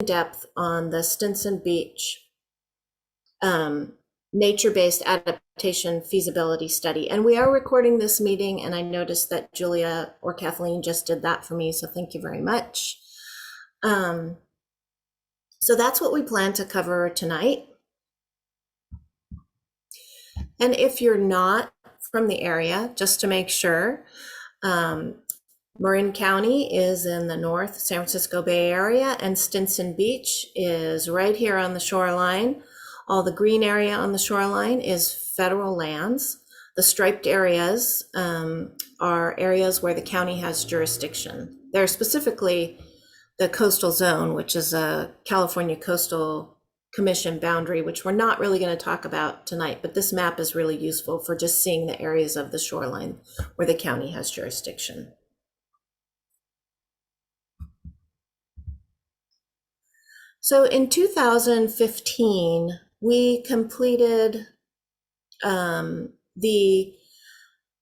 depth on the Stinson Beach nature-based adaptation feasibility study. And we are recording this meeting, and I noticed that Julia or Kathleen just did that for me, so thank you very much. So that's what we plan to cover tonight. And if you're not from the area, just to make sure, Marin County is in the North San Francisco Bay Area, and Stinson Beach is right here on the shoreline. All the green area on the shoreline is federal lands. The striped areas are areas where the county has jurisdiction. They're specifically the coastal zone, which is a California Coastal Commission boundary, which we're not really going to talk about tonight, but this map is really useful for just seeing the areas of the shoreline where the county has jurisdiction. So in 2015, we completed the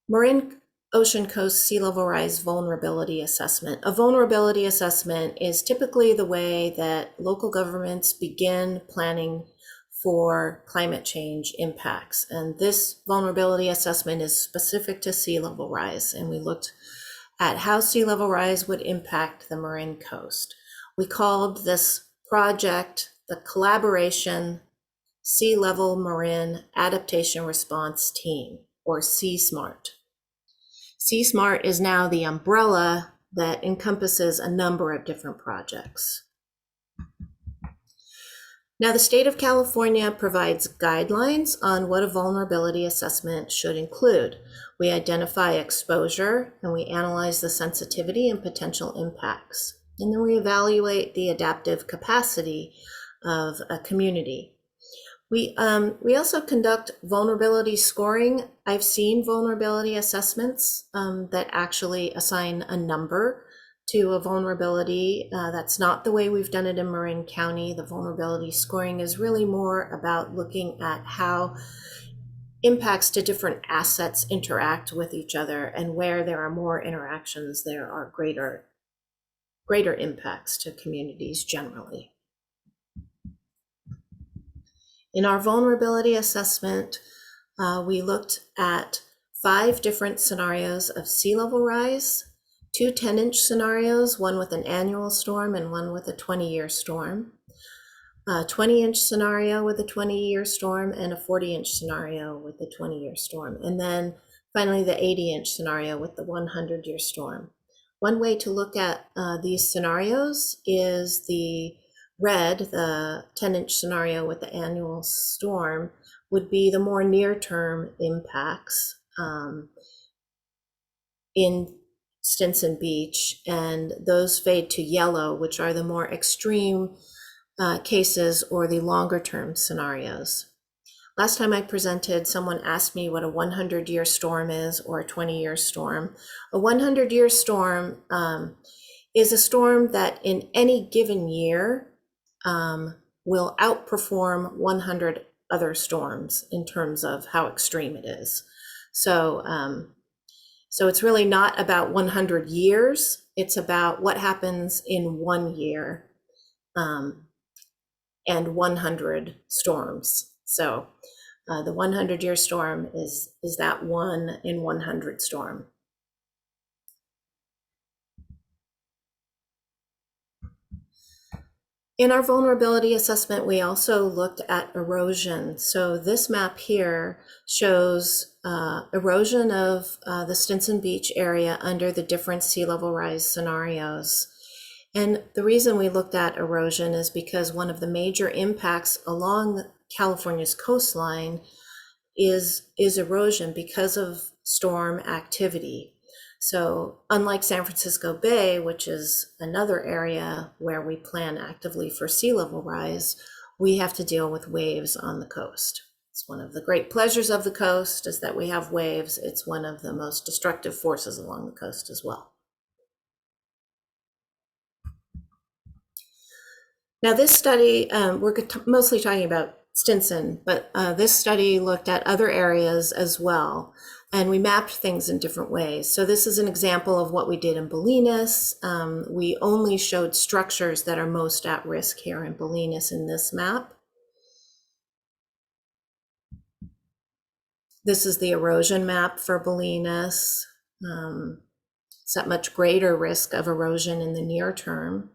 Marin Ocean Coast Sea Level Rise Vulnerability Assessment. A vulnerability assessment is typically the way that local governments begin planning for climate change impacts. And this vulnerability assessment is specific to sea level rise. And we looked at how sea level rise would impact the Marin coast. We called this project the Collaboration Sea Level Marin Adaptation Response Team, or CSMART. CSMART is now the umbrella that encompasses a number of different projects. Now, the state of California provides guidelines on what a vulnerability assessment should include. We identify exposure and we analyze the sensitivity and potential impacts. And then we evaluate the adaptive capacity of a community. We also conduct vulnerability scoring. I've seen vulnerability assessments that actually assign a number to a vulnerability. That's not the way we've done it in Marin County. The vulnerability scoring is really more about looking at how impacts to different assets interact with each other, and where there are more interactions, there are greater impacts to communities generally. In our vulnerability assessment, we looked at 5 different scenarios of sea level rise, 2 10-inch scenarios, one with an annual storm and one with a 20-year storm, a 20-inch scenario with a 20-year storm, and a 40-inch scenario with a 20-year storm. And then finally, the 80-inch scenario with the 100-year storm. One way to look at these scenarios is the red, the 10-inch scenario with the annual storm, would be the more near-term impacts in Stinson Beach, and those fade to yellow, which are the more extreme cases or the longer-term scenarios. Last time I presented, someone asked me what a 100-year storm is, or a 20-year storm. A 100-year storm is a storm that in any given year will outperform 100 other storms in terms of how extreme it is. So it's really not about 100 years. It's about what happens in 1 year and 100 storms. So the 100-year storm is that 1 in 100 storm. In our vulnerability assessment, we also looked at erosion. So this map here shows erosion of the Stinson Beach area under the different sea level rise scenarios. And the reason we looked at erosion is because one of the major impacts along California's coastline is erosion because of storm activity. So unlike San Francisco Bay, which is another area where we plan actively for sea level rise, we have to deal with waves on the coast. It's one of the great pleasures of the coast is that we have waves. It's one of the most destructive forces along the coast as well. Now this study, we're mostly talking about Stinson, but this study looked at other areas as well, and we mapped things in different ways. So this is an example of what we did in Bolinas. We only showed structures that are most at risk here in Bolinas in this map. This is the erosion map for Bolinas. It's at much greater risk of erosion in the near term.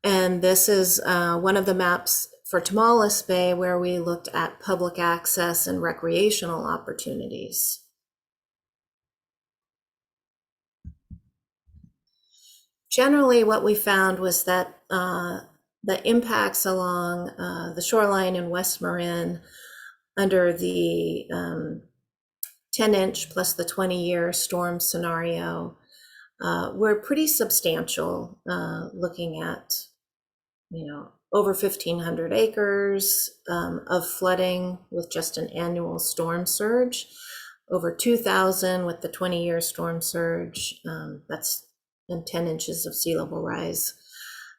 And this is one of the maps for Tamales Bay where we looked at public access and recreational opportunities. Generally, what we found was that the impacts along the shoreline in West Marin under the 10-inch plus the 20-year storm scenario were pretty substantial, looking at, over 1,500 acres of flooding with just an annual storm surge, over 2,000 with the 20-year storm surge. That's and 10 inches of sea level rise.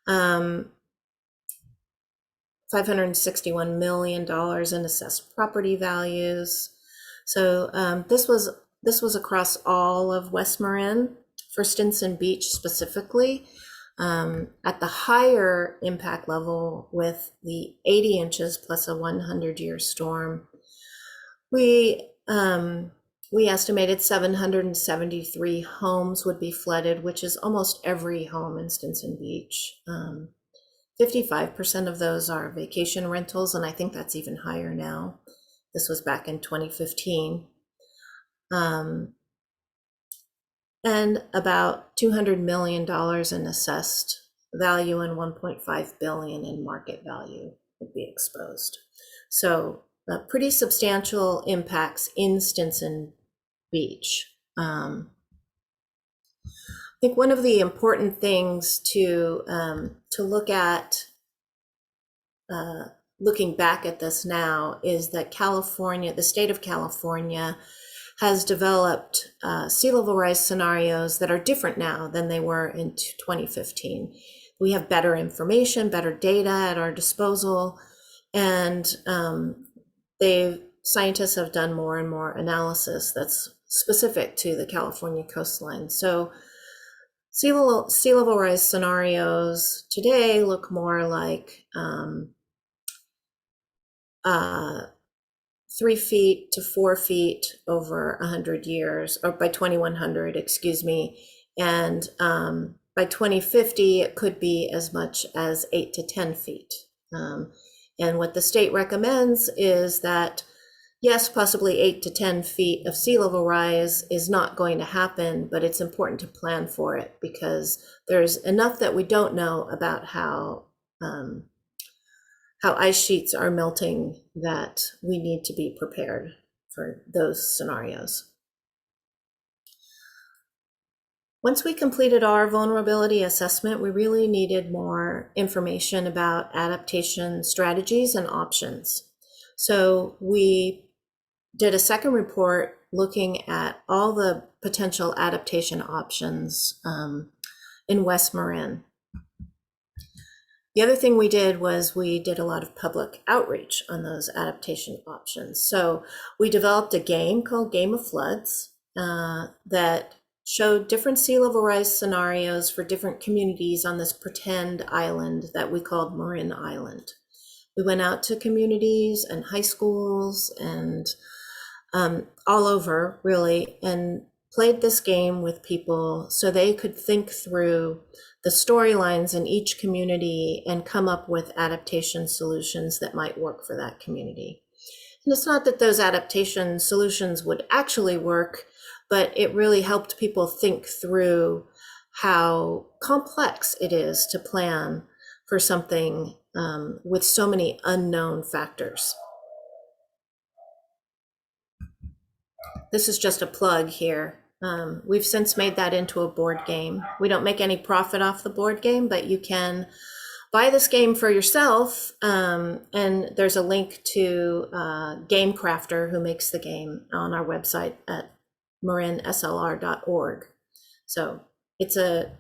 $561 million in assessed property values. So this was across all of West Marin. For Stinson Beach specifically, at the higher impact level with the 80 inches plus a 100-year storm, we estimated 773 homes would be flooded, which is almost every home in Stinson Beach. 55% of those are vacation rentals, and I think that's even higher now. This was back in 2015. And about $200 million in assessed value and $1.5 billion in market value would be exposed. So pretty substantial impacts in Stinson Beach. I think one of the important things to look at, looking back at this now, is that California, the state of California, has developed sea level rise scenarios that are different now than they were in 2015. We have better information, better data at our disposal, and scientists have done more and more analysis that's specific to the California coastline. So sea level rise scenarios today look more like 3 feet to 4 feet over 100 years, or by 2100, excuse me. And by 2050, it could be as much as 8 to 10 feet. And what the state recommends is that, yes, possibly 8 to 10 feet of sea level rise is not going to happen, but it's important to plan for it because there's enough that we don't know about how ice sheets are melting that we need to be prepared for those scenarios. Once we completed our vulnerability assessment, we really needed more information about adaptation strategies and options. So we did a second report looking at all the potential adaptation options in West Marin. The other thing we did was we did a lot of public outreach on those adaptation options. So we developed a game called Game of Floods that showed different sea level rise scenarios for different communities on this pretend island that we called Marin Island. We went out to communities and high schools and all over, really, and played this game with people so they could think through the storylines in each community and come up with adaptation solutions that might work for that community. And it's not that those adaptation solutions would actually work, but it really helped people think through how complex it is to plan for something with so many unknown factors. This is just a plug here. We've since made that into a board game. We don't make any profit off the board game, but you can buy this game for yourself. And there's a link to Game Crafter who makes the game on our website at marinslr.org. So it's a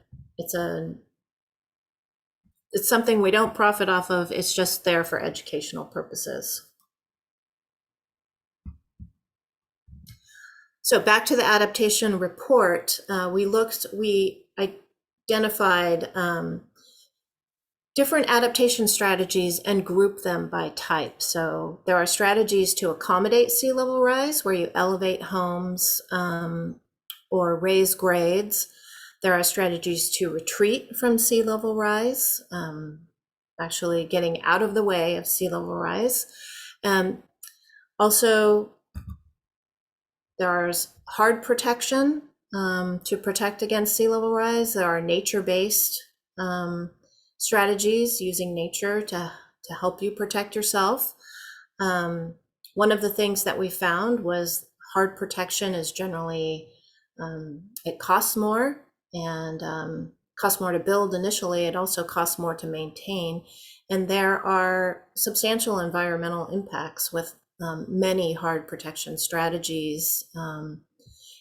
it's something we don't profit off of. It's just there for educational purposes. So back to the adaptation report, we identified different adaptation strategies and grouped them by type. So there are strategies to accommodate sea level rise, where you elevate homes or raise grades. There are strategies to retreat from sea level rise, actually getting out of the way of sea level rise. Also, there's hard protection to protect against sea level rise. There are nature-based strategies using nature to help you protect yourself. One of the things that we found was hard protection is generally, it costs more and costs more to build initially. It also costs more to maintain. And there are substantial environmental impacts with many hard protection strategies.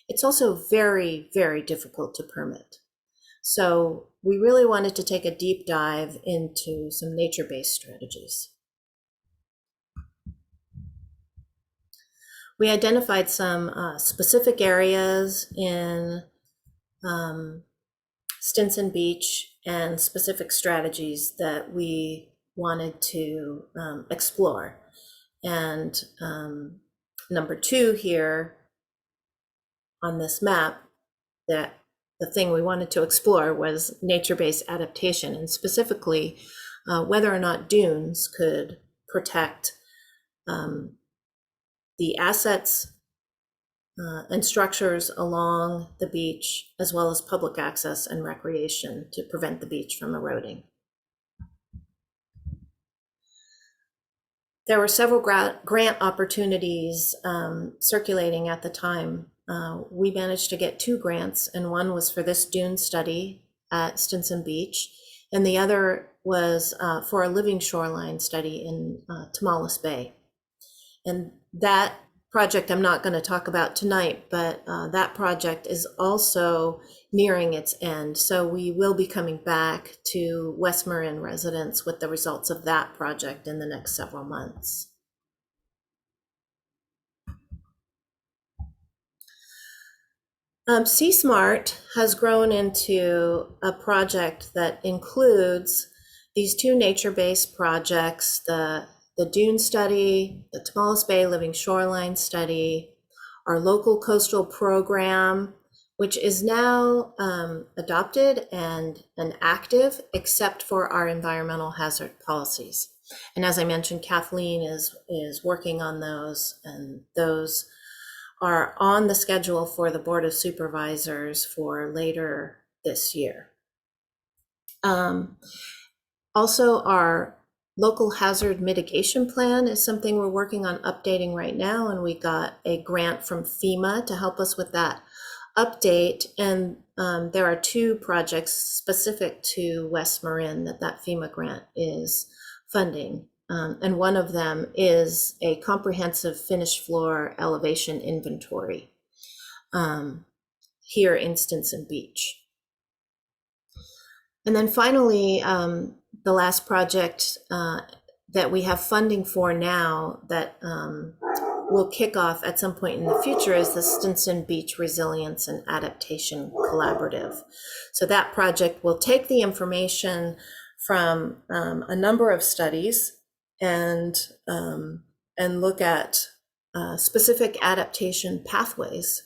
It's also very, very difficult to permit. So we really wanted to take a deep dive into some nature-based strategies. We identified some specific areas in Stinson Beach and specific strategies that we wanted to explore. And number 2 here on this map, that the thing we wanted to explore was nature-based adaptation, and specifically whether or not dunes could protect the assets and structures along the beach, as well as public access and recreation to prevent the beach from eroding. There were several grant opportunities circulating at the time. We managed to get 2 grants, and one was for this dune study at Stinson Beach, and the other was for a living shoreline study in Tomales Bay. And that project I'm not going to talk about tonight, but that project is also nearing its end. So we will be coming back to West Marin residents with the results of that project in the next several months. Sea Smart has grown into a project that includes these 2 nature-based projects, the Dune study, the Tomales Bay Living Shoreline study, our local coastal program, which is now adopted and active, except for our environmental hazard policies. And as I mentioned, Kathleen is working on those, and those are on the schedule for the Board of Supervisors for later this year. Also, our local hazard mitigation plan is something we're working on updating right now, and we got a grant from FEMA to help us with that update. And there are 2 projects specific to West Marin that FEMA grant is funding. And one of them is a comprehensive finished floor elevation inventory here in Stinson Beach. And then finally, the last project that we have funding for now that will kick off at some point in the future is the Stinson Beach Resilience and Adaptation Collaborative. So that project will take the information from a number of studies and look at specific adaptation pathways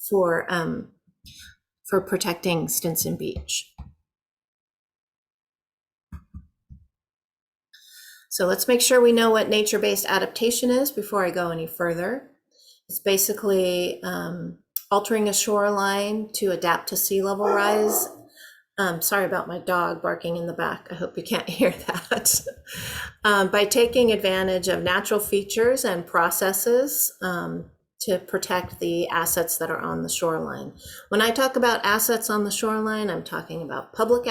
for protecting Stinson Beach. So let's make sure we know what nature-based adaptation is before I go any further. It's basically altering a shoreline to adapt to sea level rise. Sorry about my dog barking in the back. I hope you can't hear that. By taking advantage of natural features and processes to protect the assets that are on the shoreline. When I talk about assets on the shoreline, I'm talking about public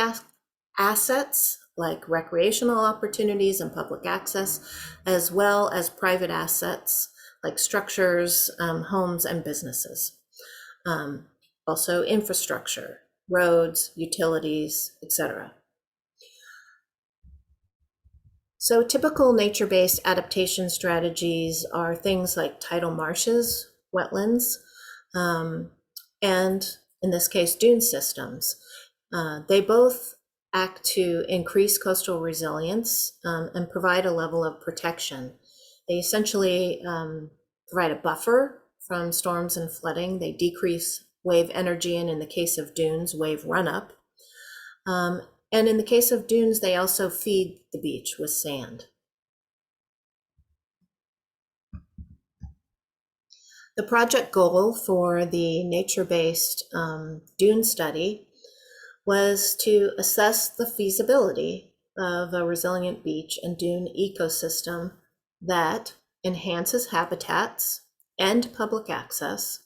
assets, like recreational opportunities and public access, as well as private assets like structures, homes, and businesses. Also infrastructure, roads, utilities, etc. So typical nature-based adaptation strategies are things like tidal marshes, wetlands, and in this case, dune systems. They both act to increase coastal resilience and provide a level of protection. They essentially provide a buffer from storms and flooding. They decrease wave energy, and in the case of dunes, wave run-up. And in the case of dunes, they also feed the beach with sand. The project goal for the nature-based dune study was to assess the feasibility of a resilient beach and dune ecosystem that enhances habitats and public access,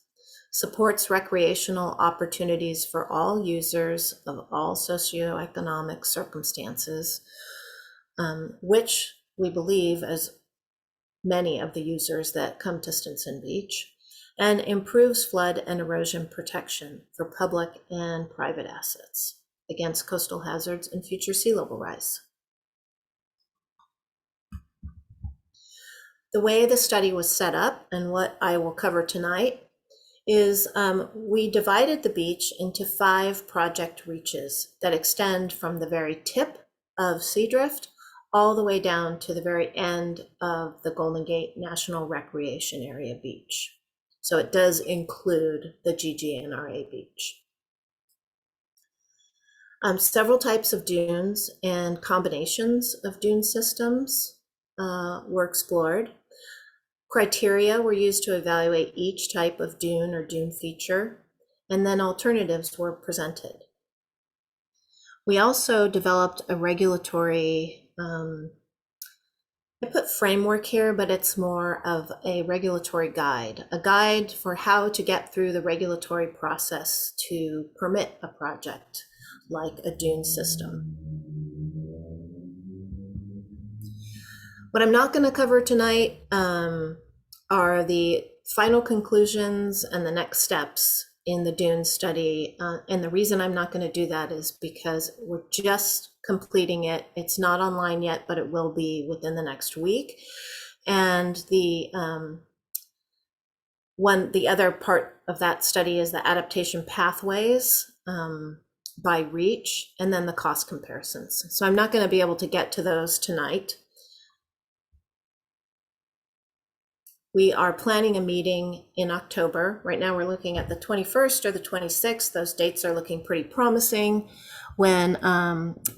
supports recreational opportunities for all users of all socioeconomic circumstances, which we believe as many of the users that come to Stinson Beach, and improves flood and erosion protection for public and private assets against coastal hazards and future sea level rise. The way the study was set up and what I will cover tonight is we divided the beach into 5 project reaches that extend from the very tip of Seadrift all the way down to the very end of the Golden Gate National Recreation Area beach. So it does include the GGNRA beach. Several types of dunes and combinations of dune systems were explored. Criteria were used to evaluate each type of dune or dune feature, and then alternatives were presented. We also developed a regulatory, I put framework here, but it's more of a regulatory guide, a guide for how to get through the regulatory process to permit a project like a dune system. What I'm not going to cover tonight are the final conclusions and the next steps in the dune study. And the reason I'm not going to do that is because we're just completing it. It's not online yet, but it will be within the next week. And the other part of that study is the adaptation pathways by reach, and then the cost comparisons. So I'm not going to be able to get to those tonight. We are planning a meeting in October. Right now we're looking at the 21st or the 26th. Those dates are looking pretty promising, when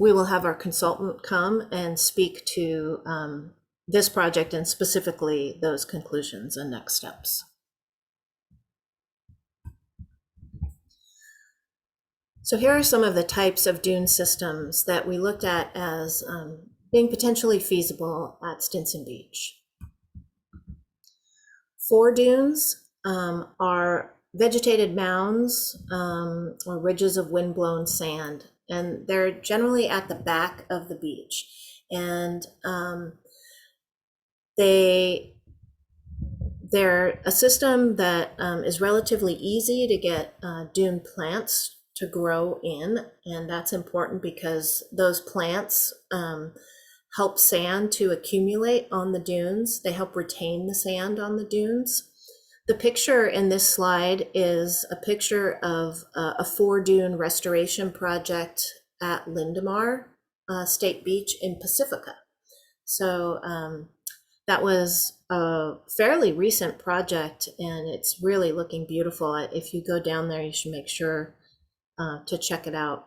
we will have our consultant come and speak to this project and specifically those conclusions and next steps. So here are some of the types of dune systems that we looked at as being potentially feasible at Stinson Beach. 4 dunes are vegetated mounds or ridges of windblown sand, and they're generally at the back of the beach. And they're a system that is relatively easy to get dune plants to grow in, and that's important because those plants help sand to accumulate on the dunes. They help retain the sand on the dunes. The picture in this slide is a picture of a 4-dune restoration project at Lindemar State Beach in Pacifica. So that was a fairly recent project, and it's really looking beautiful. If you go down there, you should make sure to check it out.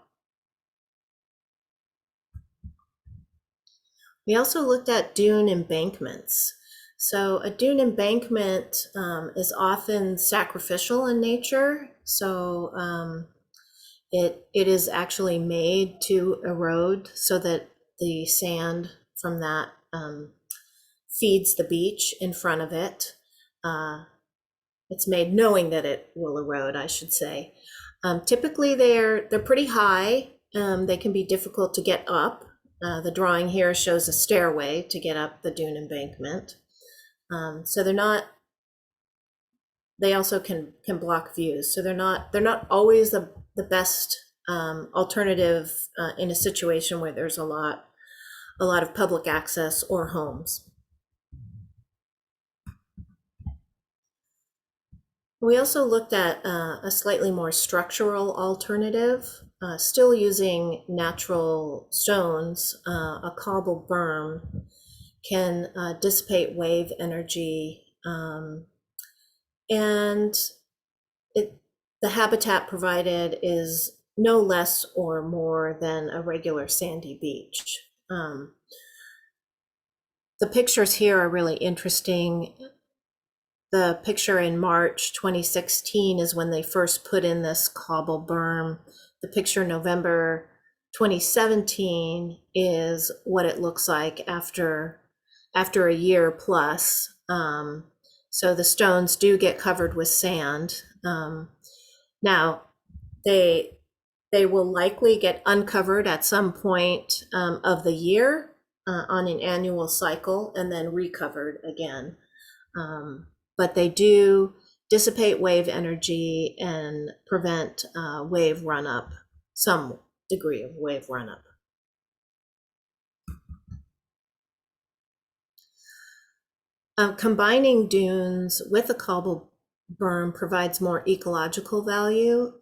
We also looked at dune embankments. So a dune embankment is often sacrificial in nature. So it is actually made to erode so that the sand from that feeds the beach in front of it. It's made knowing that it will erode, I should say. Typically they're pretty high. They can be difficult to get up. The drawing here shows a stairway to get up the dune embankment. So they also can block views. So they're not always the best alternative in a situation where there's a lot a lot of public access or homes. We also looked at a slightly more structural alternative, still using natural stones. A cobble berm can dissipate wave energy, and the habitat provided is no less or more than a regular sandy beach. The pictures here are really interesting. The picture in March 2016 is when they first put in this cobble berm. The picture November 2017 is what it looks like after a year plus. So the stones do get covered with sand. Now, they will likely get uncovered at some point of the year on an annual cycle and then recovered again. But they do dissipate wave energy and prevent wave run-up, some degree of wave run-up. Combining dunes with a cobble berm provides more ecological value,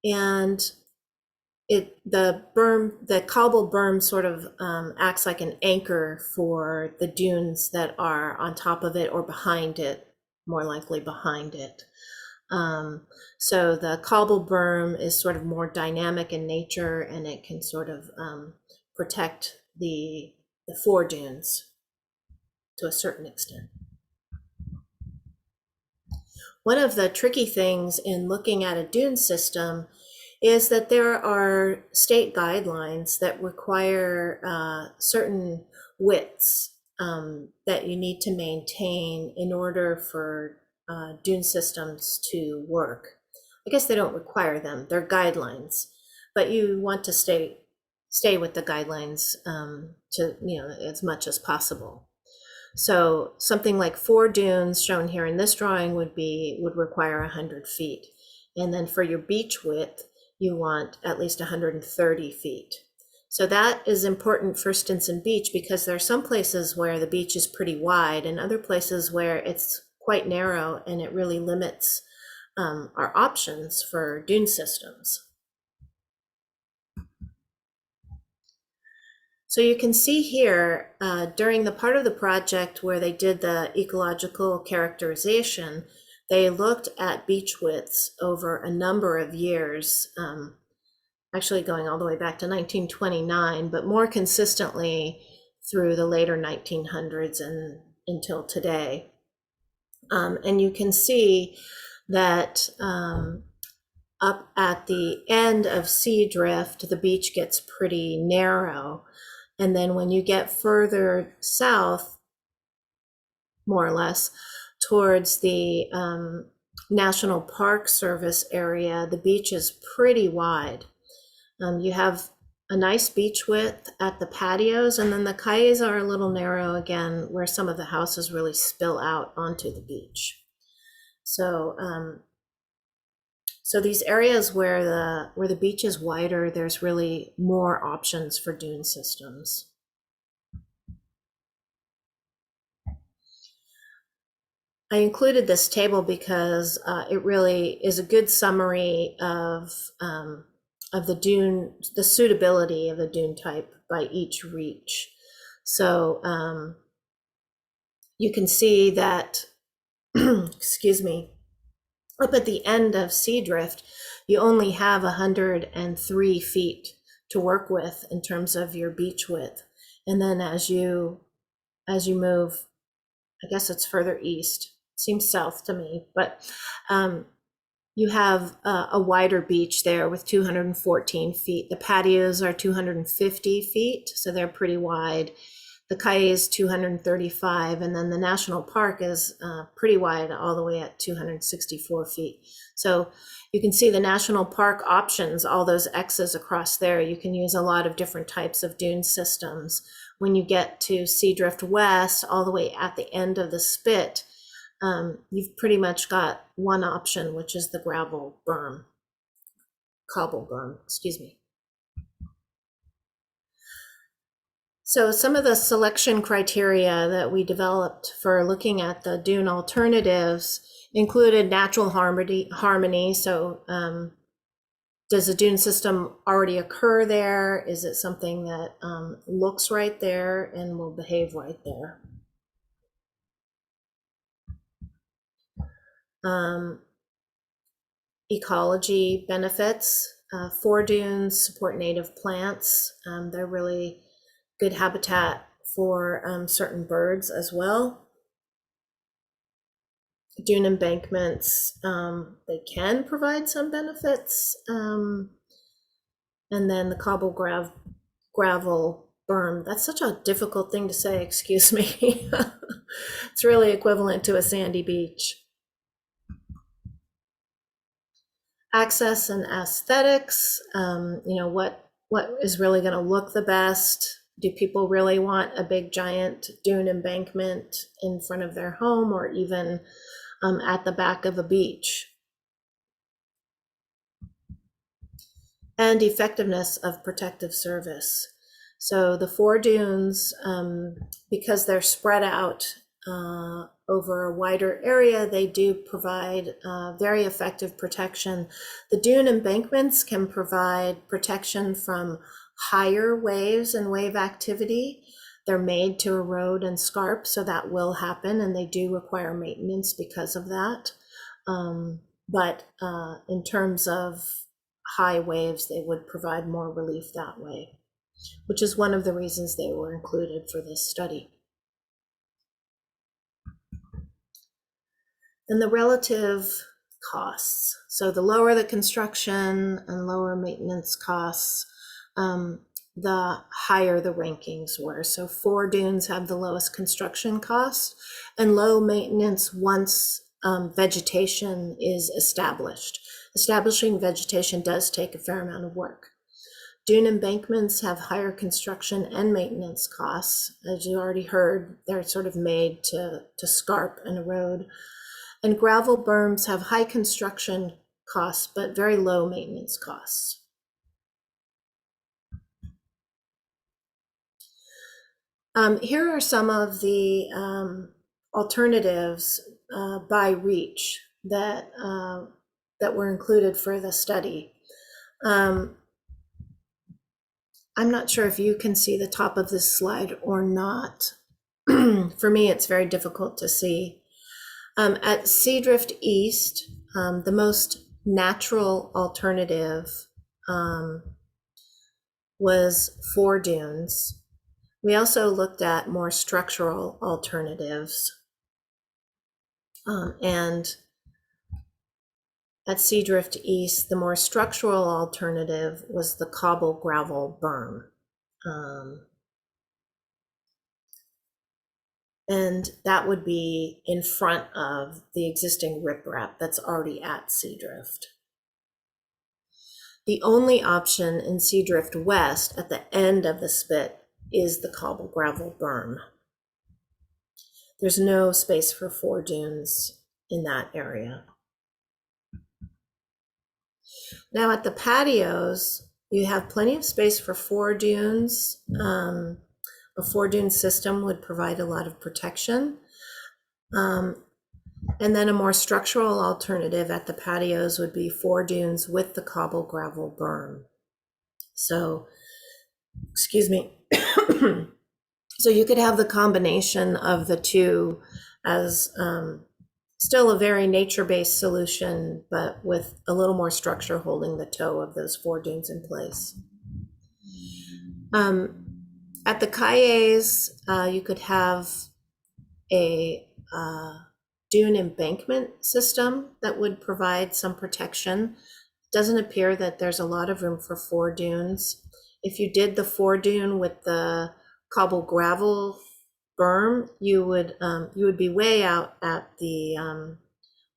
and the cobble berm sort of acts like an anchor for the dunes that are on top of it or behind it, more likely behind it. So the cobble berm is sort of more dynamic in nature, and it can sort of protect the foredunes to a certain extent. One of the tricky things in looking at a dune system is that there are state guidelines that require certain widths that you need to maintain in order for dune systems to work. I guess they don't require them, they're guidelines, but you want to stay with the guidelines to, as much as possible. So something like 4 dunes shown here in this drawing would require 100 feet. And then for your beach width, you want at least 130 feet. So that is important for Stinson Beach because there are some places where the beach is pretty wide and other places where it's quite narrow, and it really limits our options for dune systems. So you can see here during the part of the project where they did the ecological characterization, they looked at beach widths over a number of years, actually going all the way back to 1929, but more consistently through the later 1900s and until today. And you can see that up at the end of sea drift, the beach gets pretty narrow. And then when you get further south, more or less, towards the National Park Service area, the beach is pretty wide. You have a nice beach width at the patios, and then the cayes are a little narrow again, where some of the houses really spill out onto the beach. So, so these areas where the beach is wider, there's really more options for dune systems. I included this table because it really is a good summary of the suitability of the dune type by each reach. So you can see that, excuse me, up at the end of sea drift, you only have 103 feet to work with in terms of your beach width. And then as you move, I guess it's further east, seems south to me, but you have a wider beach there with 214 feet. The patios are 250 feet, so they're pretty wide. The Caye is 235, and then the national park is pretty wide, all the way at 264 feet. So you can see the national park options, all those X's across there. You can use a lot of different types of dune systems. When you get to Sea Drift West, all the way at the end of the spit, you've pretty much got one option, which is the cobble berm, excuse me. So some of the selection criteria that we developed for looking at the dune alternatives included natural harmony. So does a dune system already occur there? Is it something that looks right there and will behave right there? Ecology benefits. 4 dunes support native plants. They're really good habitat for certain birds as well. Dune embankments, they can provide some benefits. And then the cobble gravel berm. That's such a difficult thing to say, excuse me. It's really equivalent to a sandy beach. Access and aesthetics, what is really going to look the best? Do people really want a big giant dune embankment in front of their home or even at the back of a beach? And effectiveness of protective service. So the 4 dunes, because they're spread out over a wider area, they do provide very effective protection. The dune embankments can provide protection from higher waves and wave activity. They're made to erode and scarp, so that will happen, and they do require maintenance because of that. But in terms of high waves, they would provide more relief that way, which is one of the reasons they were included for this study. And the relative costs. So the lower the construction and lower maintenance costs, the higher the rankings were. So 4 dunes have the lowest construction cost and low maintenance once vegetation is established. Establishing vegetation does take a fair amount of work. Dune embankments have higher construction and maintenance costs. As you already heard, they're sort of made to scarp and erode. And gravel berms have high construction costs, but very low maintenance costs. Here are some of the alternatives by reach that were included for the study. I'm not sure if you can see the top of this slide or not. For me, it's very difficult to see. At Seadrift East, the most natural alternative was 4 dunes. We also looked at more structural alternatives. And at Seadrift East, the more structural alternative was the cobble gravel berm. And that would be in front of the existing riprap that's already at Seadrift. The only option in Seadrift West at the end of the spit is the cobble gravel berm. There's no space for 4 dunes in that area. Now at the patios, you have plenty of space for 4 dunes. A 4 dune system would provide a lot of protection. And then a more structural alternative at the patios would be 4 dunes with the cobble gravel berm. So, excuse me. So you could have the combination of the two as still a very nature-based solution, but with a little more structure holding the toe of those 4 dunes in place. At the Cayes, you could have a dune embankment system that would provide some protection. Doesn't appear that there's a lot of room for 4 dunes. If you did the 4 dune with the cobble gravel berm, you would be way out at the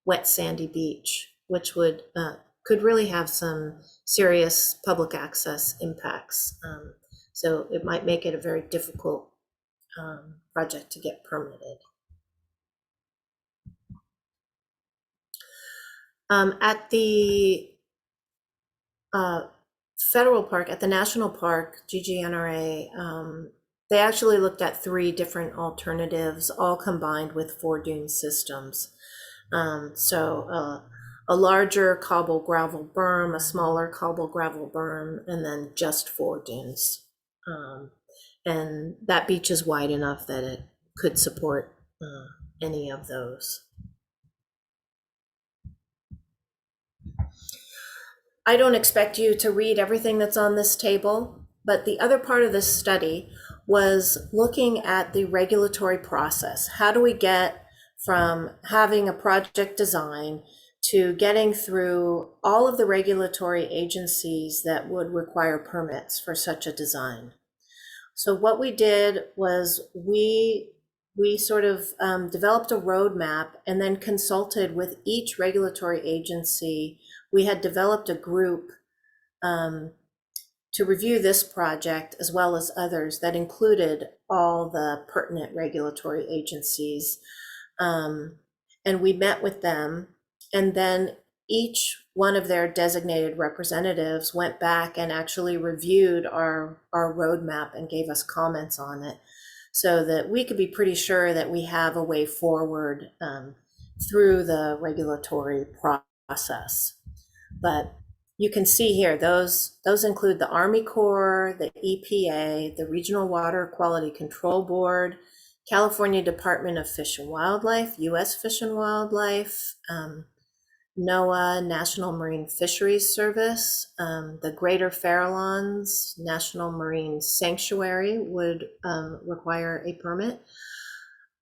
wet sandy beach, which could really have some serious public access impacts. So it might make it a very difficult project to get permitted. At the federal park, at the national park, GGNRA, They actually looked at 3 different alternatives, all combined with 4 dune systems. A larger cobble gravel berm, a smaller cobble gravel berm, and then just 4 dunes. And that beach is wide enough that it could support any of those. I don't expect you to read everything that's on this table, but the other part of this study was looking at the regulatory process. How do we get from having a project design to getting through all of the regulatory agencies that would require permits for such a design? So what we did was we sort of developed a roadmap and then consulted with each regulatory agency. We had developed a group to review this project as well as others that included all the pertinent regulatory agencies. And we met with them, and then each one of their designated representatives went back and actually reviewed our roadmap and gave us comments on it so that we could be pretty sure that we have a way forward through the regulatory process. But you can see here, those include the Army Corps, the EPA, the Regional Water Quality Control Board, California Department of Fish and Wildlife, U.S. Fish and Wildlife, NOAA, National Marine Fisheries Service, the Greater Farallones National Marine Sanctuary would require a permit.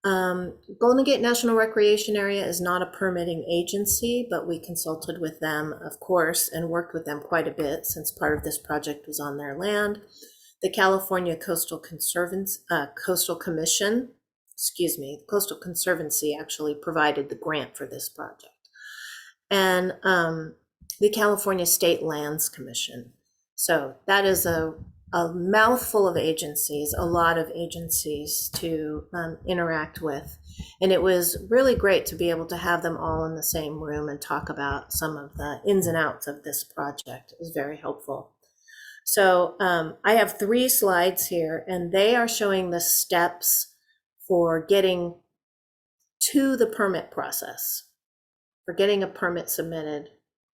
Golden Gate National Recreation Area is not a permitting agency, but we consulted with them, of course, and worked with them quite a bit since part of this project was on their land. The California Coastal Conservancy actually provided the grant for this project. And the California State Lands Commission. So that is a mouthful of agencies, a lot of agencies to interact with. And it was really great to be able to have them all in the same room and talk about some of the ins and outs of this project. It was very helpful. So I have 3 slides here, and they are showing the steps for getting to the permit process, for getting a permit submitted,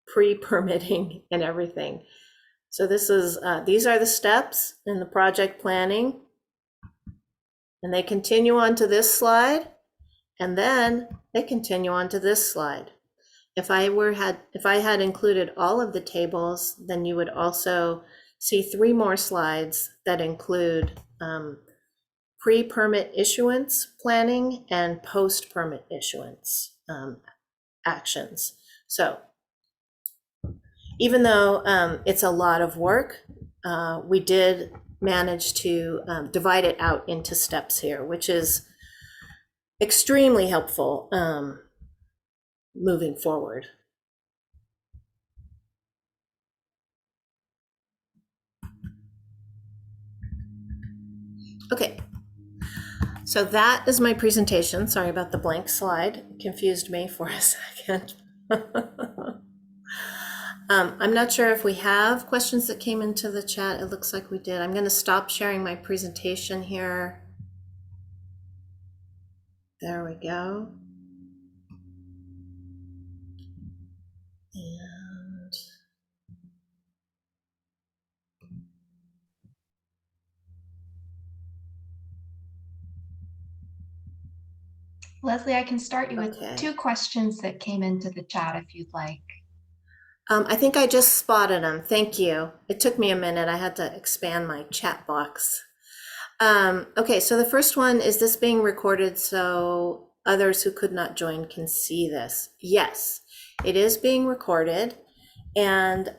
pre-permitting and everything. So this is these are the steps in the project planning, and they continue on to this slide, and then they continue on to this slide. If I had included all of the tables, then you would also see 3 more slides that include pre-permit issuance planning and post-permit issuance actions. So even though it's a lot of work, we did manage to divide it out into steps here, which is extremely helpful moving forward. Okay, so that is my presentation. Sorry about the blank slide. It confused me for a second. I'm not sure if we have questions that came into the chat. It looks like we did. I'm going to stop sharing my presentation here. There we go. And Leslie, I can start you with 2 questions that came into the chat if you'd like. I think I just spotted them. Thank you. It took me a minute. I had to expand my chat box. Okay, so the first one, is this being recorded so others who could not join can see this? Yes, it is being recorded, and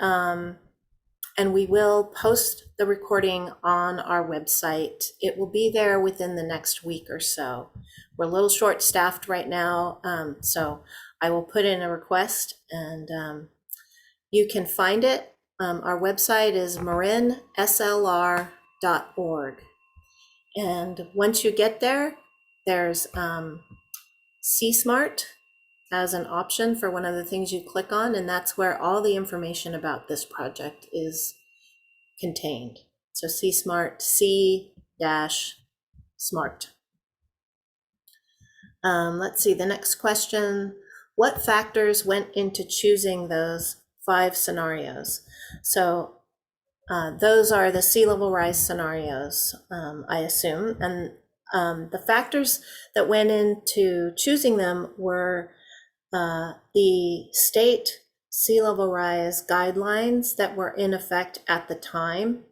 we will post the recording on our website. It will be there within the next week or so. We're a little short-staffed right now, so I will put in a request, and you can find it. Our website is marinslr.org. And once you get there, there's C-Smart as an option for one of the things you click on, and that's where all the information about this project is contained. So C-Smart, C-Smart. Smart. Let's see, the next question. What factors went into choosing those 5 scenarios? So those are the sea level rise scenarios, I assume. And the factors that went into choosing them were the state sea level rise guidelines that were in effect at the time,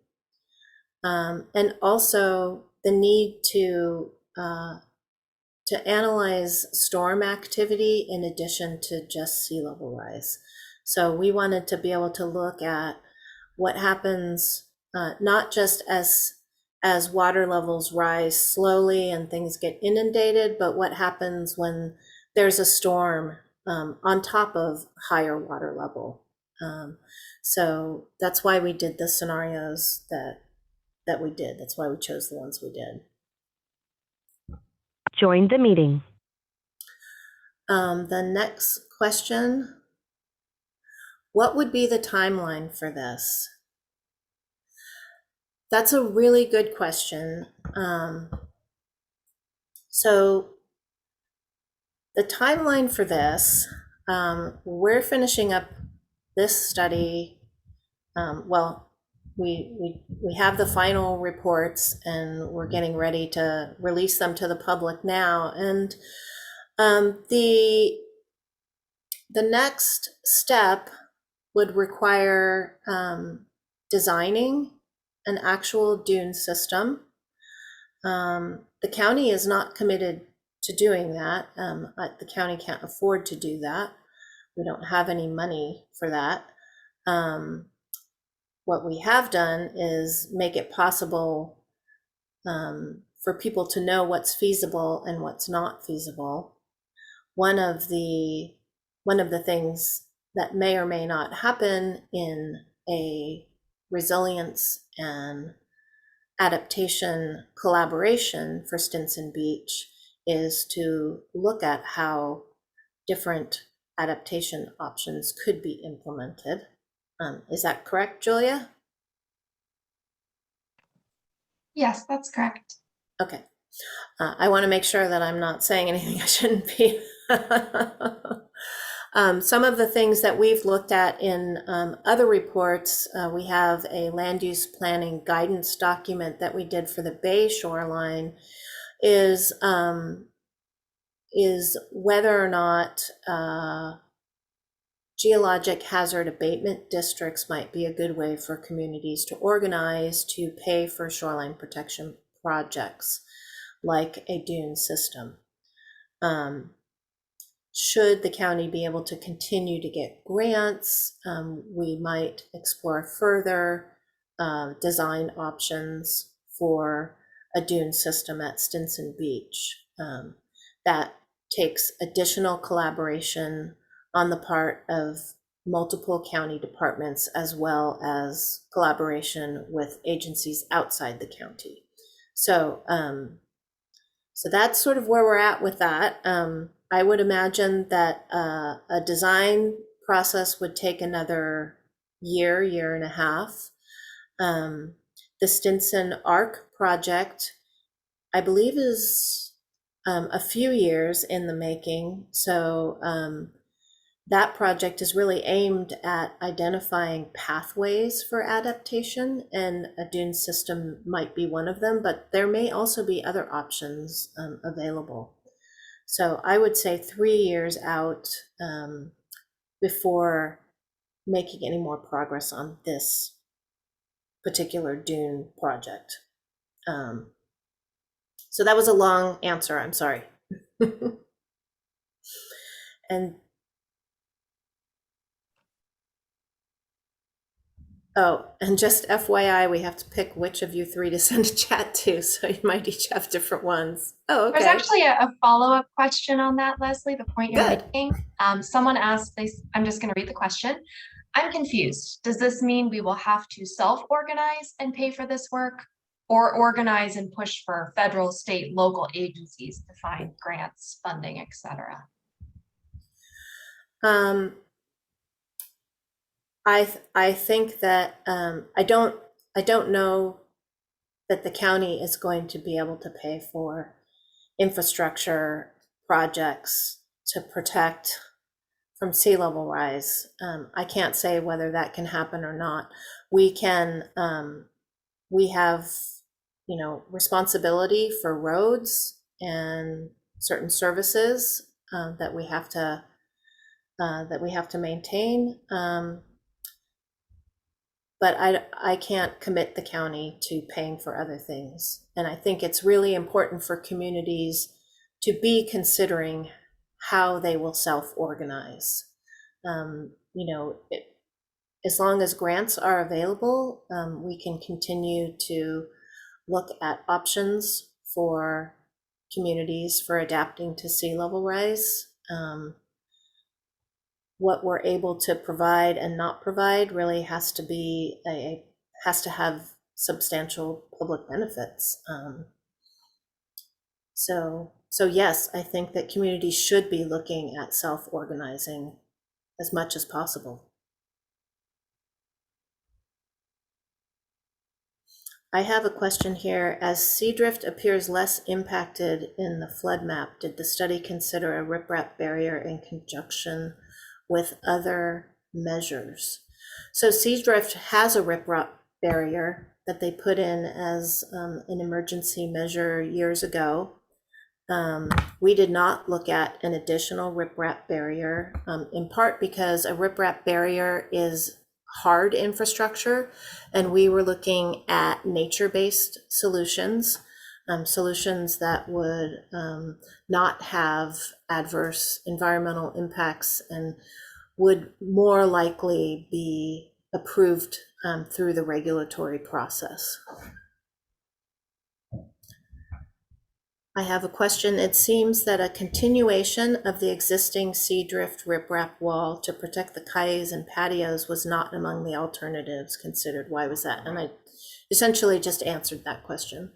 and also the need to analyze storm activity in addition to just sea level rise. So we wanted to be able to look at what happens, not just as water levels rise slowly and things get inundated, but what happens when there's a storm on top of higher water level. So that's why we did the scenarios that we did. That's why we chose the ones we did. Join the meeting. The next question, what would be the timeline for this? That's a really good question. So the timeline for this, we're finishing up this study. Well, we have the final reports and we're getting ready to release them to the public now. And the next step would require designing an actual dune system. The county is not committed to doing that. The county can't afford to do that. We don't have any money for that. What we have done is make it possible for people to know what's feasible and what's not feasible. One of the things that may or may not happen in a resilience and adaptation collaboration for Stinson Beach is to look at how different adaptation options could be implemented. Is that correct, Julia? Yes, that's correct. Okay. I want to make sure that I'm not saying anything I shouldn't be. Some of the things that we've looked at in other reports, we have a land use planning guidance document that we did for the Bay shoreline, is whether or not geologic hazard abatement districts might be a good way for communities to organize to pay for shoreline protection projects like a dune system. Should the county be able to continue to get grants, we might explore further design options for a dune system at Stinson Beach. That takes additional collaboration on the part of multiple county departments, as well as collaboration with agencies outside the county. So, so that's sort of where we're at with that. I would imagine that a design process would take another year and a half. The Stinson ARC project, I believe, is a few years in the making. So that project is really aimed at identifying pathways for adaptation, and a dune system might be one of them, but there may also be other options available. So I would say 3 years out before making any more progress on this particular dune project. So that was a long answer, I'm sorry. And oh, and just FYI, we have to pick which of you 3 to send a chat to, so you might each have different ones. Oh, okay. There's actually a follow-up question on that, Leslie, the point you're making. Someone asked, I'm just going to read the question. I'm confused. Does this mean we will have to self-organize and pay for this work, or organize and push for federal, state, local agencies to find grants, funding, etc.? I think that I don't know that the county is going to be able to pay for infrastructure projects to protect from sea level rise. I can't say whether that can happen or not. We can, we have, responsibility for roads and certain services that we have to maintain. But I can't commit the county to paying for other things. And I think it's really important for communities to be considering how they will self-organize. As long as grants are available, we can continue to look at options for communities for adapting to sea level rise. What we're able to provide and not provide really has to have substantial public benefits. So yes, I think that communities should be looking at self-organizing as much as possible. I have a question here. As sea drift appears less impacted in the flood map, did the study consider a riprap barrier in conjunction with other measures? So sea drift has a riprap barrier that they put in as an emergency measure years ago. We did not look at an additional riprap barrier, in part because a riprap barrier is hard infrastructure, and we were looking at nature-based solutions, solutions that would not have adverse environmental impacts and would more likely be approved through the regulatory process. I have a question. It seems that a continuation of the existing sea drift riprap wall to protect the quays and patios was not among the alternatives considered. Why was that? And I essentially just answered that question.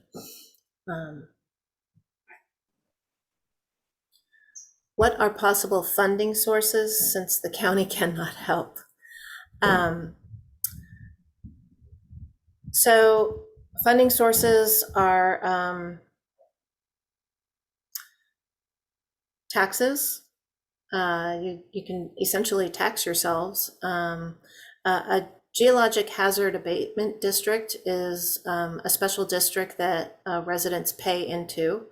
What are possible funding sources since the county cannot help? So funding sources are taxes. You can essentially tax yourselves. A geologic hazard abatement district is a special district that residents pay into.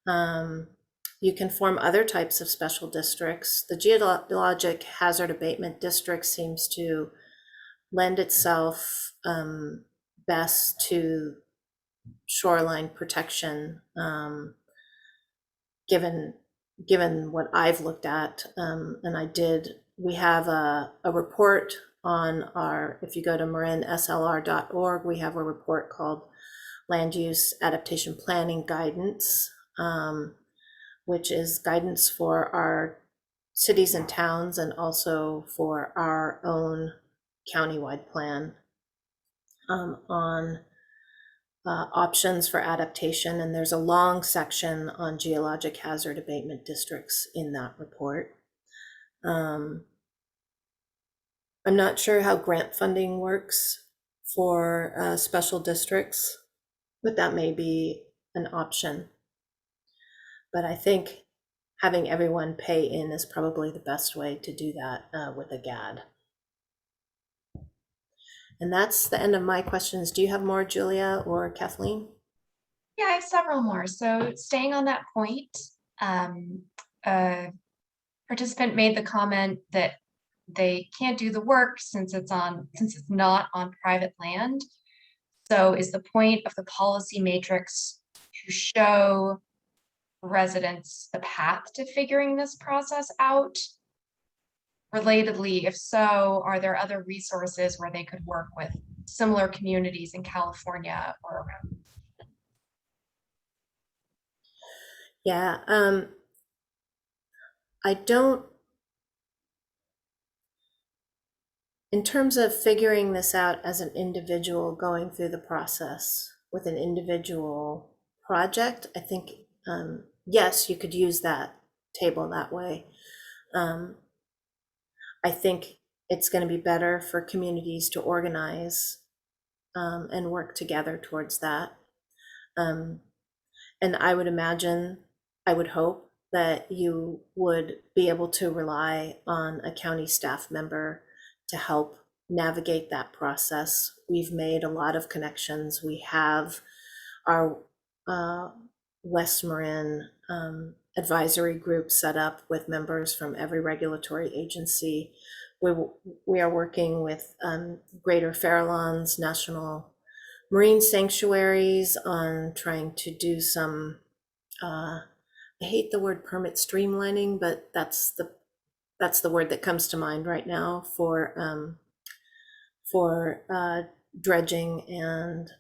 You can form other types of special districts. The geologic hazard abatement district seems to lend itself best to shoreline protection, given what I've looked at. And we have a report on if you go to marinslr.org, we have a report called Land Use Adaptation Planning Guidance, which is guidance for our cities and towns and also for our own countywide plan on options for adaptation. And there's a long section on geologic hazard abatement districts in that report. I'm not sure how grant funding works for special districts, but that may be an option. But I think having everyone pay in is probably the best way to do that with a GAD. And that's the end of my questions. Do you have more, Julia or Kathleen? Yeah, I have several more. So staying on that point, a participant made the comment that they can't do the work since it's not on private land. So is the point of the policy matrix to show residents the path to figuring this process out? Relatedly, if so, are there other resources where they could work with similar communities in California or around? Yeah, I don't, in terms of figuring this out as an individual going through the process with an individual project, I think, yes, you could use that table that way. I think it's going to be better for communities to organize and work together towards that. And I would imagine, I would hope that you would be able to rely on a county staff member to help navigate that process. We've made a lot of connections. We have our West Marin advisory group set up with members from every regulatory agency. We are working with Greater Farallones National Marine Sanctuaries on trying to do some, I hate the word permit streamlining, but that's the word that comes to mind right now for dredging and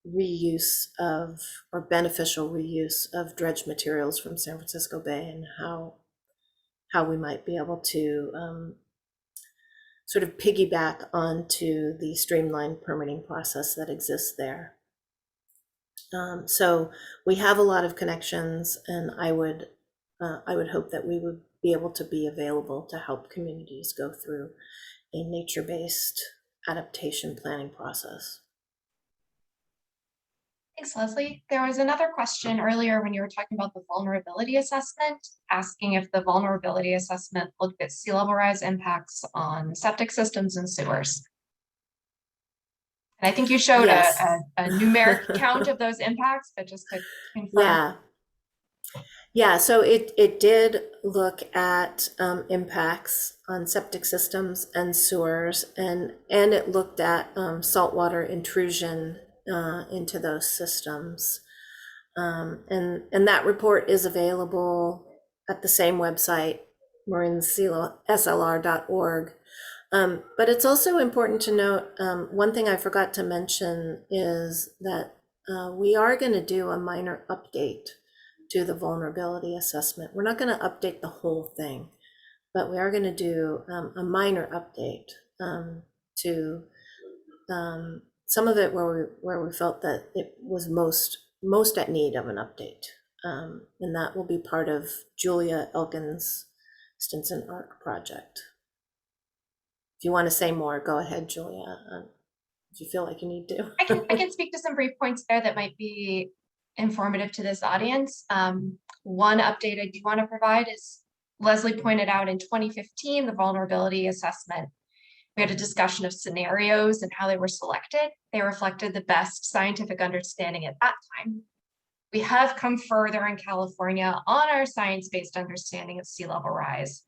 reuse of, or beneficial reuse of dredged materials from San Francisco Bay, and how we might be able to sort of piggyback onto the streamlined permitting process that exists there. So we have a lot of connections, and I would hope that we would be able to be available to help communities go through a nature-based adaptation planning process. Thanks, Leslie. There was another question earlier when you were talking about the vulnerability assessment, asking if the vulnerability assessment looked at sea level rise impacts on septic systems and sewers. And I think you showed Yes. a numeric count of those impacts, but just to confirm. Yeah, so it did look at impacts on septic systems and sewers, and it looked at saltwater intrusion into those systems. And that report is available at the same website, marinslr.org. But it's also important to note, one thing I forgot to mention is that we are going to do a minor update to the vulnerability assessment. We're not going to update the whole thing, but we are going to do a minor update to some of it where we felt that it was most at need of an update. And that will be part of Julia Elkin's Stinson Arc project. If you want to say more, go ahead, Julia, if you feel like you need to. I can speak to some brief points there that might be informative to this audience. One update I do want to provide is Leslie pointed out in 2015, the vulnerability assessment, we had a discussion of scenarios and how they were selected. They reflected the best scientific understanding at that time. We have come further in California on our science-based understanding of sea level rise.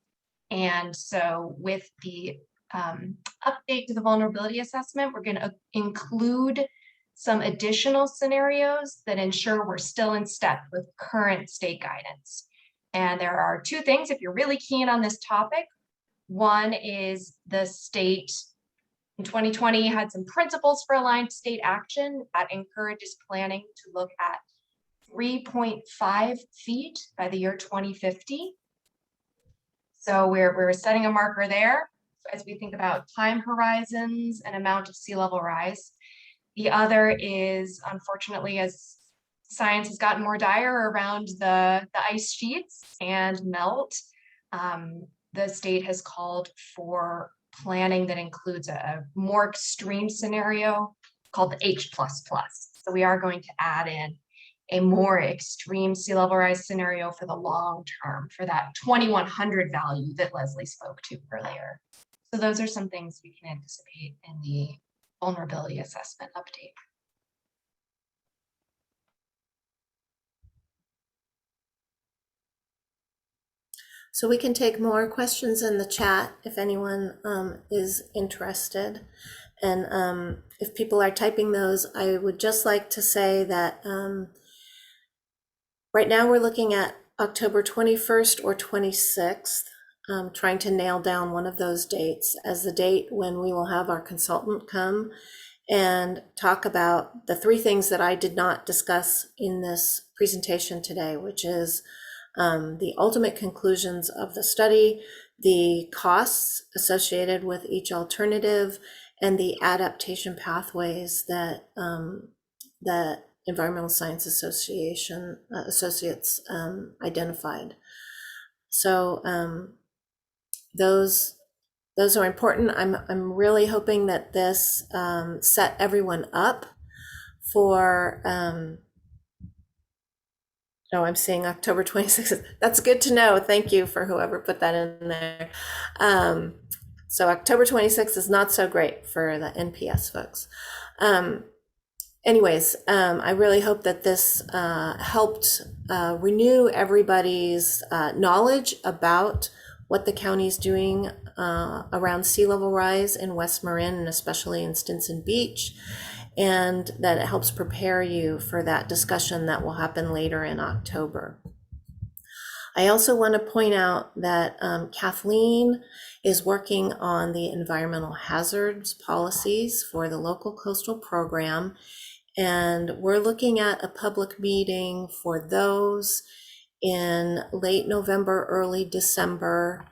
And so with the update to the vulnerability assessment, we're going to include some additional scenarios that ensure we're still in step with current state guidance. And there are two things if you're really keen on this topic. One is the state in 2020 had some principles for aligned state action that encourages planning to look at 3.5 feet by the year 2050. So we're setting a marker there as we think about time horizons and amount of sea level rise. The other is, unfortunately, as science has gotten more dire around the ice sheets and melt, the state has called for planning that includes a more extreme scenario called the H++. So we are going to add in a more extreme sea level rise scenario for the long term, for that 2100 value that Leslie spoke to earlier. So those are some things we can anticipate in the vulnerability assessment update. So we can take more questions in the chat if anyone is interested. And if people are typing those, I would just like to say that right now we're looking at October 21st or 26th, trying to nail down one of those dates as the date when we will have our consultant come and talk about the three things that I did not discuss in this presentation today, which is the ultimate conclusions of the study, the costs associated with each alternative, and the adaptation pathways that that Environmental Science Association associates identified. So those are important. I'm really hoping that this set everyone up for, oh, I'm seeing October 26th. That's good to know. Thank you for whoever put that in there. So October 26th is not so great for the NPS folks. Anyways, I really hope that this helped renew everybody's knowledge about what the county's doing around sea level rise in West Marin, and especially in Stinson Beach, and that it helps prepare you for that discussion that will happen later in October. I also want to point out that Kathleen is working on the environmental hazards policies for the local coastal program, and we're looking at a public meeting for those in late November, early December.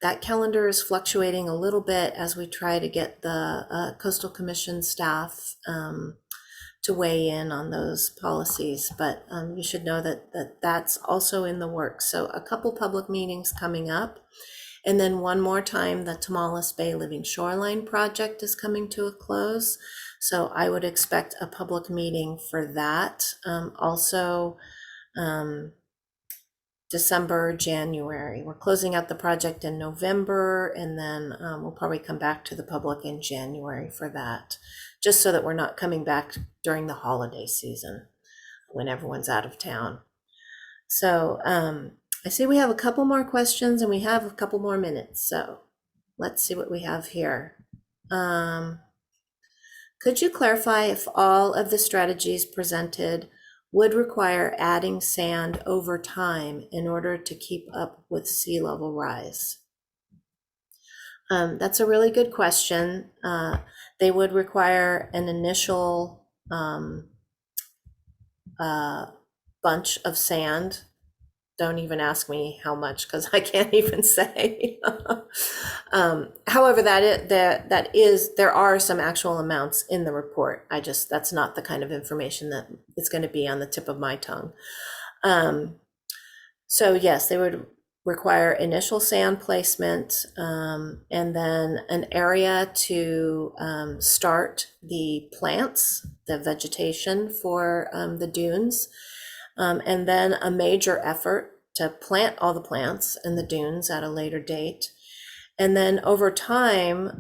That calendar is fluctuating a little bit as we try to get the Coastal Commission staff to weigh in on those policies, but you should know that that's also in the works. So a couple public meetings coming up. And then one more time, the Tomales Bay Living Shoreline project is coming to a close. So I would expect a public meeting for that. Also, December, January. We're closing out the project in November, and then we'll probably come back to the public in January for that, just so that we're not coming back during the holiday season when everyone's out of town. So I see we have a couple more questions and we have a couple more minutes. So let's see what we have here. Could you clarify if all of the strategies presented would require adding sand over time in order to keep up with sea level rise? That's a really good question. They would require an initial bunch of sand. Don't even ask me how much, because I can't even say. However, there are some actual amounts in the report. That's not the kind of information that is going to be on the tip of my tongue. So yes, they would require initial sand placement, and then an area to start the plants, the vegetation for the dunes. And then a major effort to plant all the plants in the dunes at a later date. And then over time,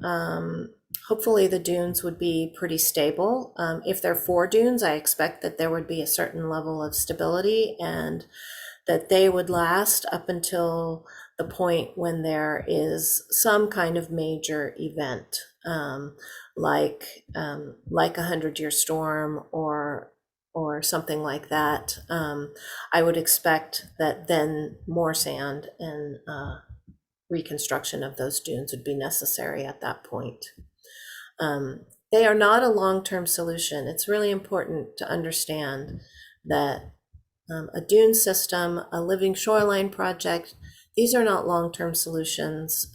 hopefully the dunes would be pretty stable. If there are 4 dunes, I expect that there would be a certain level of stability and that they would last up until the point when there is some kind of major event, like a 100-year storm or something like that. I would expect that then more sand and reconstruction of those dunes would be necessary at that point. They are not a long-term solution. It's really important to understand that a dune system, a living shoreline project, these are not long-term solutions,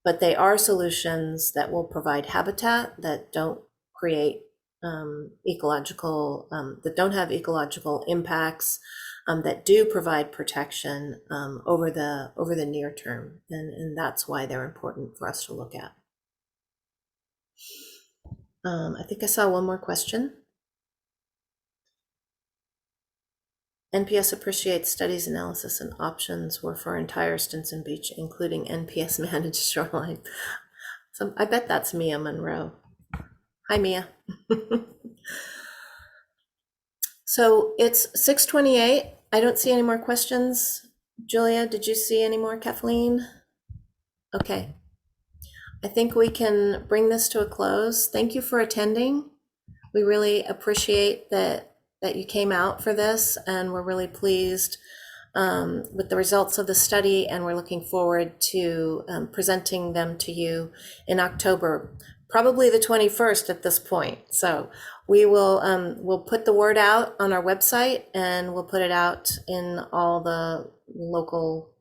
but they are solutions that will provide habitat that don't create that don't have ecological impacts, that do provide protection over the near term, and that's why they're important for us to look at. I think I saw one more question. NPS appreciates studies, analysis, and options were for entire Stinson Beach, including NPS managed shoreline. So I bet that's Mia Monroe. Hi, Mia. So it's 6:28. I don't see any more questions. Julia, did you see any more? Kathleen? Okay. I think we can bring this to a close. Thank you for attending. We really appreciate that you came out for this, and we're really pleased with the results of the study, and we're looking forward to presenting them to you in October, probably the 21st at this point. So we will we'll put the word out on our website, and we'll put it out in all the local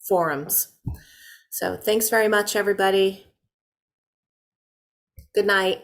forums. So thanks very much, everybody. Good night.